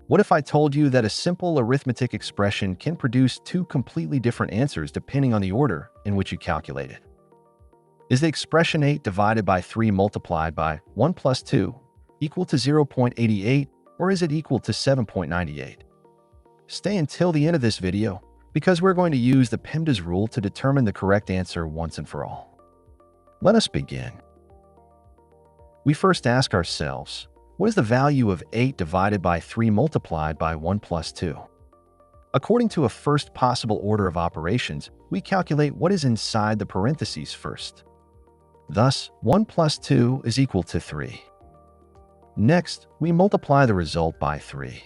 What if I told you that a simple arithmetic expression can produce two completely different answers depending on the order in which you calculate it? Is the expression 8 divided by 3 multiplied by 1 plus 2 equal to 0.88, or is it equal to 7.98? Stay until the end of this video, because we're going to use the PEMDAS rule to determine the correct answer once and for all. Let us begin. We first ask ourselves, what is the value of 8 divided by 3 multiplied by 1 plus 2? According to a first possible order of operations, we calculate what is inside the parentheses first. Thus, 1 plus 2 is equal to 3. Next, we multiply the result by 3.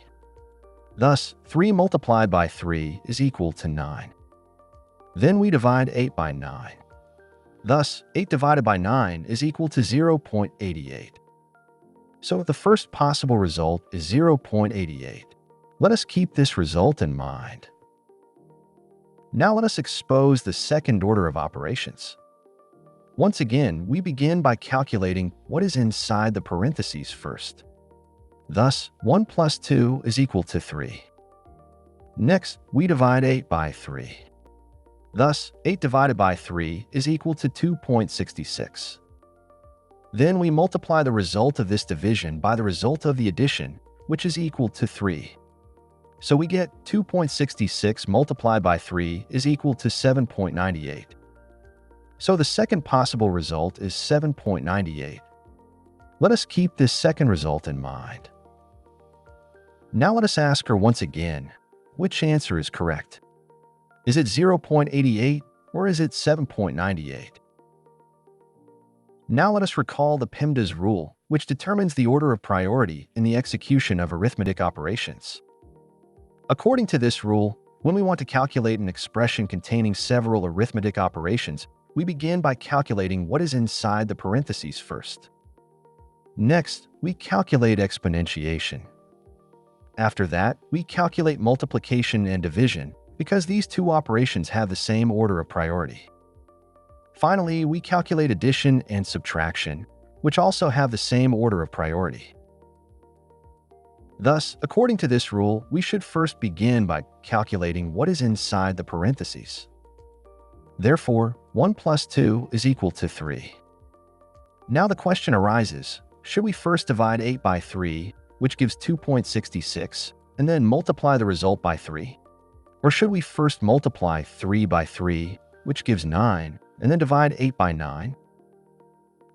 Thus, 3 multiplied by 3 is equal to 9. Then we divide 8 by 9. Thus, 8 divided by 9 is equal to 0.88. So the first possible result is 0.88. Let us keep this result in mind. Now let us expose the second order of operations. Once again, we begin by calculating what is inside the parentheses first. Thus, 1 plus 2 is equal to 3. Next, we divide 8 by 3. Thus, 8 divided by 3 is equal to 2.66. Then we multiply the result of this division by the result of the addition, which is equal to 3. So we get 2.66 multiplied by 3 is equal to 7.98. So the second possible result is 7.98. Let us keep this second result in mind. Now let us ask her once again, which answer is correct? Is it 0.88 or is it 7.98? Now let us recall the PEMDAS rule, which determines the order of priority in the execution of arithmetic operations. According to this rule, when we want to calculate an expression containing several arithmetic operations, we begin by calculating what is inside the parentheses first. Next, we calculate exponentiation. After that, we calculate multiplication and division, because these two operations have the same order of priority. Finally, we calculate addition and subtraction, which also have the same order of priority. Thus, according to this rule, we should first begin by calculating what is inside the parentheses. Therefore, 1 plus 2 is equal to 3. Now the question arises, should we first divide 8 by 3, which gives 2.66, and then multiply the result by 3? Or should we first multiply 3 by 3, which gives 9, and then divide 8 by 9?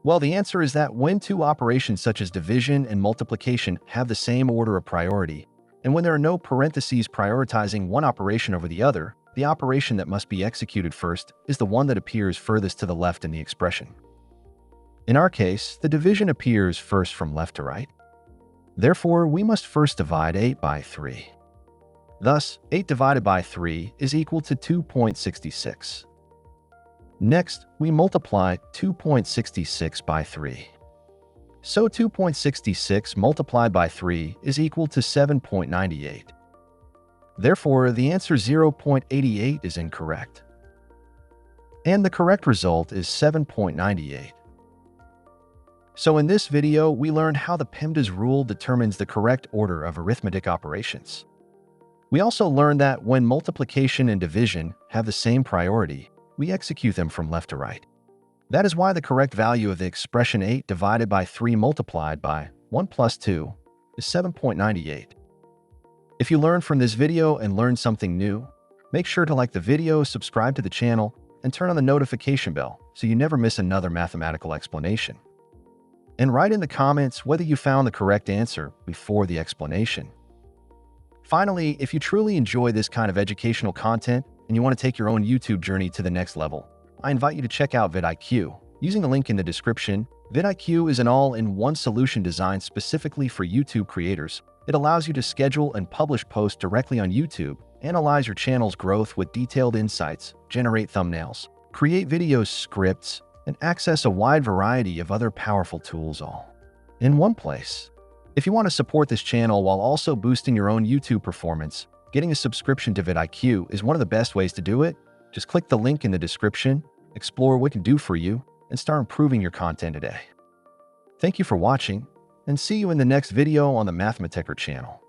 Well, the answer is that when two operations such as division and multiplication have the same order of priority, and when there are no parentheses prioritizing one operation over the other, the operation that must be executed first is the one that appears furthest to the left in the expression. In our case, the division appears first from left to right. Therefore, we must first divide 8 by 3. Thus, 8 divided by 3 is equal to 2.66. Next, we multiply 2.66 by 3. So 2.66 multiplied by 3 is equal to 7.98. Therefore, the answer 0.88 is incorrect. And the correct result is 7.98. So in this video, we learned how the PEMDAS rule determines the correct order of arithmetic operations. We also learned that when multiplication and division have the same priority, we execute them from left to right. That is why the correct value of the expression 8 divided by 3 multiplied by 1 plus 2 is 7.98. If you learned from this video and learned something new, make sure to like the video, subscribe to the channel, and turn on the notification bell so you never miss another mathematical explanation. And write in the comments whether you found the correct answer before the explanation. Finally, if you truly enjoy this kind of educational content and you want to take your own YouTube journey to the next level, I invite you to check out vidIQ. Using the link in the description, vidIQ is an all-in-one solution designed specifically for YouTube creators. It allows you to schedule and publish posts directly on YouTube, analyze your channel's growth with detailed insights, generate thumbnails, create videos, scripts, and access a wide variety of other powerful tools all in one place. If you want to support this channel while also boosting your own YouTube performance, getting a subscription to vidIQ is one of the best ways to do it. Just click the link in the description, explore what it can do for you, and start improving your content today. Thank you for watching, and see you in the next video on the Mathematecher channel.